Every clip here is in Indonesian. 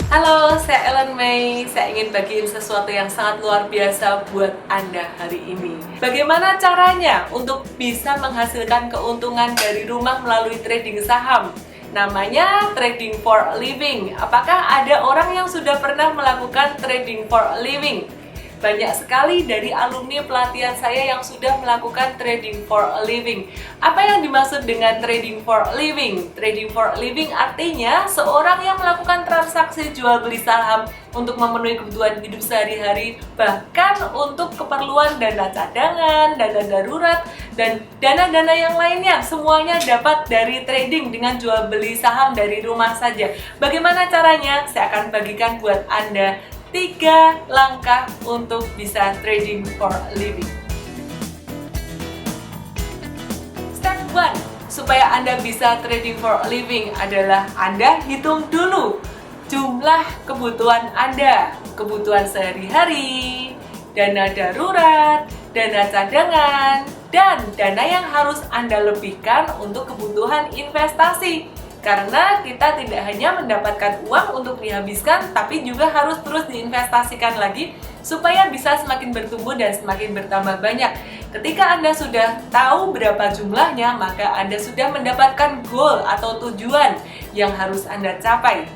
Halo, saya Ellen May. Saya ingin bagiin sesuatu yang sangat luar biasa buat Anda hari ini. Bagaimana caranya untuk bisa menghasilkan keuntungan dari rumah melalui trading saham? Namanya trading for a living. Apakah ada orang yang sudah pernah melakukan trading for a living? Banyak sekali dari alumni pelatihan saya yang sudah melakukan trading for a living. Apa yang dimaksud dengan trading for a living? Trading for a living artinya seorang yang melakukan transaksi jual beli saham untuk memenuhi kebutuhan hidup sehari-hari, bahkan untuk keperluan dana cadangan, dana darurat, dan dana-dana yang lainnya. Semuanya dapat dari trading dengan jual beli saham dari rumah saja. Bagaimana caranya? Saya akan bagikan buat Anda 3 langkah untuk bisa trading for a living. Step 1, supaya Anda bisa trading for a living adalah Anda hitung dulu jumlah kebutuhan Anda, kebutuhan sehari-hari, dana darurat, dana cadangan, dan dana yang harus Anda lebihkan untuk kebutuhan investasi. Karena kita tidak hanya mendapatkan uang untuk dihabiskan, tapi juga harus terus diinvestasikan lagi supaya bisa semakin bertumbuh dan semakin bertambah banyak. Ketika Anda sudah tahu berapa jumlahnya, maka Anda sudah mendapatkan goal atau tujuan yang harus Anda capai.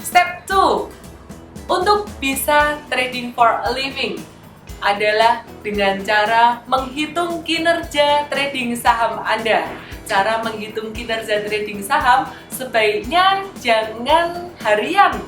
Step 2, untuk bisa trading for a living adalah dengan cara menghitung kinerja trading saham Anda. Cara menghitung kinerja trading saham sebaiknya jangan harian,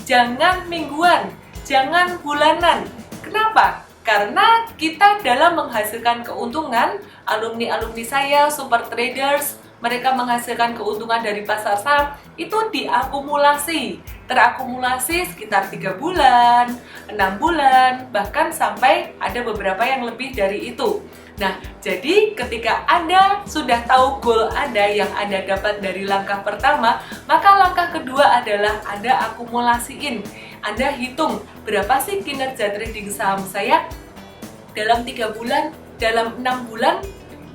jangan mingguan, jangan bulanan. Kenapa? Karena kita dalam menghasilkan keuntungan, alumni-alumni saya, super traders, mereka menghasilkan keuntungan dari pasar saham itu diakumulasi, terakumulasi sekitar 3 bulan, 6 bulan, bahkan sampai ada beberapa yang lebih dari itu. Nah, jadi ketika Anda sudah tahu goal Anda yang Anda dapat dari langkah pertama, maka langkah kedua adalah Anda akumulasiin. Anda hitung berapa sih kinerja trading saham saya dalam 3 bulan, dalam 6 bulan,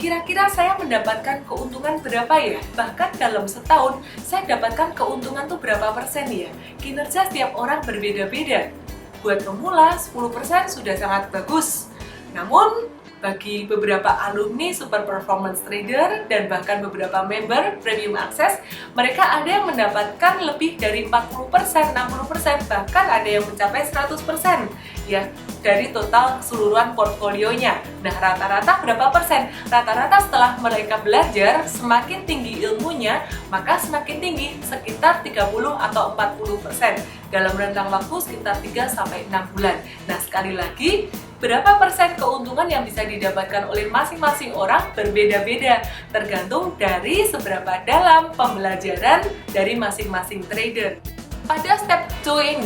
kira-kira saya mendapatkan keuntungan berapa ya? Bahkan dalam setahun, saya dapatkan keuntungan tuh berapa persen ya? Kinerja setiap orang berbeda-beda. Buat pemula, 10% sudah sangat bagus. Namun, bagi beberapa alumni super performance trader dan bahkan beberapa member premium access, mereka ada yang mendapatkan lebih dari 40%, 60%, bahkan ada yang mencapai 100% ya dari total keseluruhan portfolionya. Nah, rata-rata berapa persen? Rata-rata setelah mereka belajar, semakin tinggi ilmunya, maka semakin tinggi, sekitar 30 atau 40% dalam rentang waktu sekitar 3-6 bulan. Nah, sekali lagi, berapa persen keuntungan yang bisa didapatkan oleh masing-masing orang berbeda-beda, tergantung dari seberapa dalam pembelajaran dari masing-masing trader. Pada step 2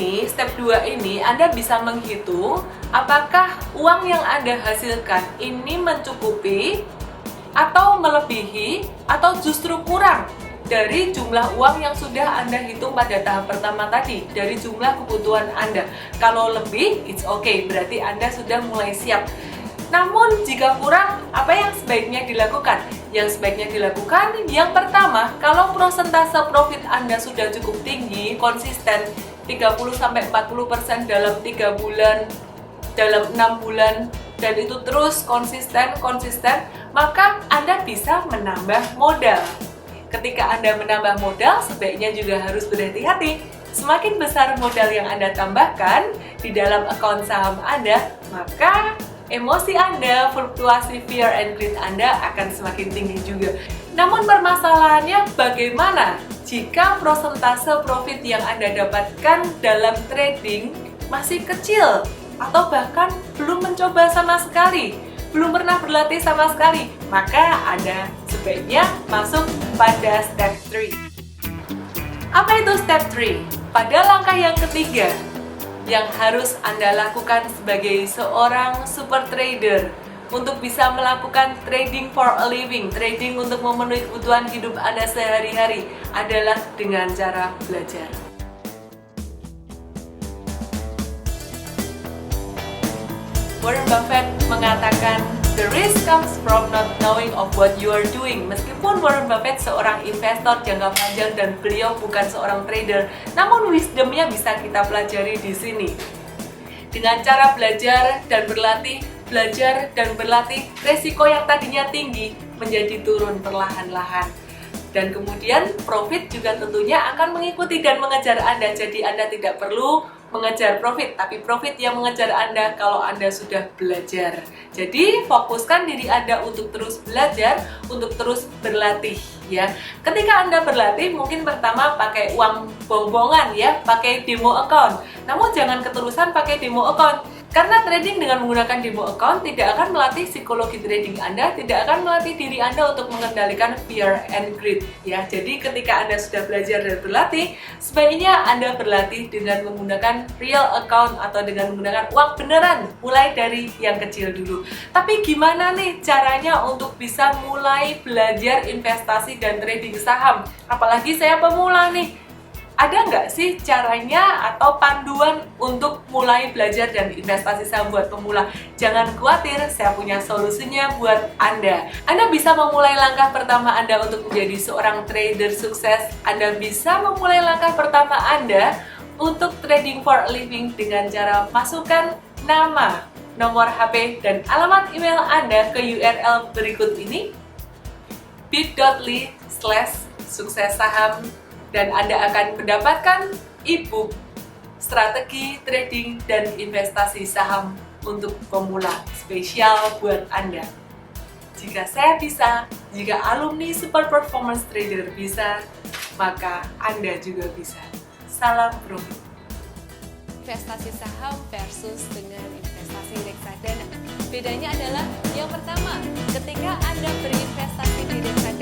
ini, Anda bisa menghitung apakah uang yang Anda hasilkan ini mencukupi atau melebihi atau justru kurang dari jumlah uang yang sudah Anda hitung pada tahap pertama tadi, dari jumlah kebutuhan Anda. Kalau lebih, it's okay, berarti Anda sudah mulai siap. Namun, jika kurang, apa yang sebaiknya dilakukan? Yang sebaiknya dilakukan, yang pertama, kalau persentase profit Anda sudah cukup tinggi, konsisten, 30-40% dalam 3 bulan, dalam 6 bulan, dan itu terus konsisten, maka Anda bisa menambah modal. Ketika Anda menambah modal, sebaiknya juga harus berhati-hati. Semakin besar modal yang Anda tambahkan di dalam akun saham Anda, maka emosi Anda, fluktuasi fear and greed Anda akan semakin tinggi juga. Namun permasalahannya bagaimana jika persentase profit yang Anda dapatkan dalam trading masih kecil atau bahkan belum mencoba sama sekali, belum pernah berlatih sama sekali, maka Anda sebaiknya masuk pada step 3. Apa itu step 3? Pada langkah yang ketiga, yang harus Anda lakukan sebagai seorang super trader untuk bisa melakukan trading for a living, trading untuk memenuhi kebutuhan hidup Anda sehari-hari adalah dengan cara belajar. Warren Buffett mengatakan, "The Risk comes from not knowing of what you are doing. Meskipun Warren Buffett seorang investor jangka panjang dan beliau bukan seorang trader, namun wisdomnya bisa kita pelajari di sini. Dengan cara belajar dan berlatih, resiko yang tadinya tinggi menjadi turun perlahan-lahan. Dan kemudian profit juga tentunya akan mengikuti dan mengejar Anda. Jadi Anda tidak perlu mengejar profit, tapi profit yang mengejar Anda kalau Anda sudah belajar. Jadi fokuskan diri Anda untuk terus belajar, untuk terus berlatih ya. Ketika Anda berlatih, mungkin pertama pakai uang bongbongan ya, pakai demo account. Namun jangan keterusan pakai demo account. Karena trading dengan menggunakan demo account tidak akan melatih psikologi trading Anda, tidak akan melatih diri Anda untuk mengendalikan fear and greed ya. Jadi ketika Anda sudah belajar dan berlatih, sebaiknya Anda berlatih dengan menggunakan real account atau dengan menggunakan uang beneran, mulai dari yang kecil dulu. Tapi gimana nih caranya untuk bisa mulai belajar investasi dan trading saham? Apalagi saya pemula nih. Ada nggak sih caranya atau panduan untuk mulai belajar dan investasi saham buat pemula? Jangan khawatir, saya punya solusinya buat Anda. Anda bisa memulai langkah pertama Anda untuk menjadi seorang trader sukses. Anda bisa memulai langkah pertama Anda untuk trading for a living dengan cara masukkan nama, nomor HP, dan alamat email Anda ke URL berikut ini, bit.ly/suksessaham, dan Anda akan mendapatkan e-book strategi trading dan investasi saham untuk pemula spesial buat Anda. Jika saya bisa, jika alumni Super Performance Trader bisa, maka Anda juga bisa. Salam profit. Investasi saham versus dengan investasi reksadana. Bedanya adalah yang pertama, ketika Anda berinvestasi di reksadana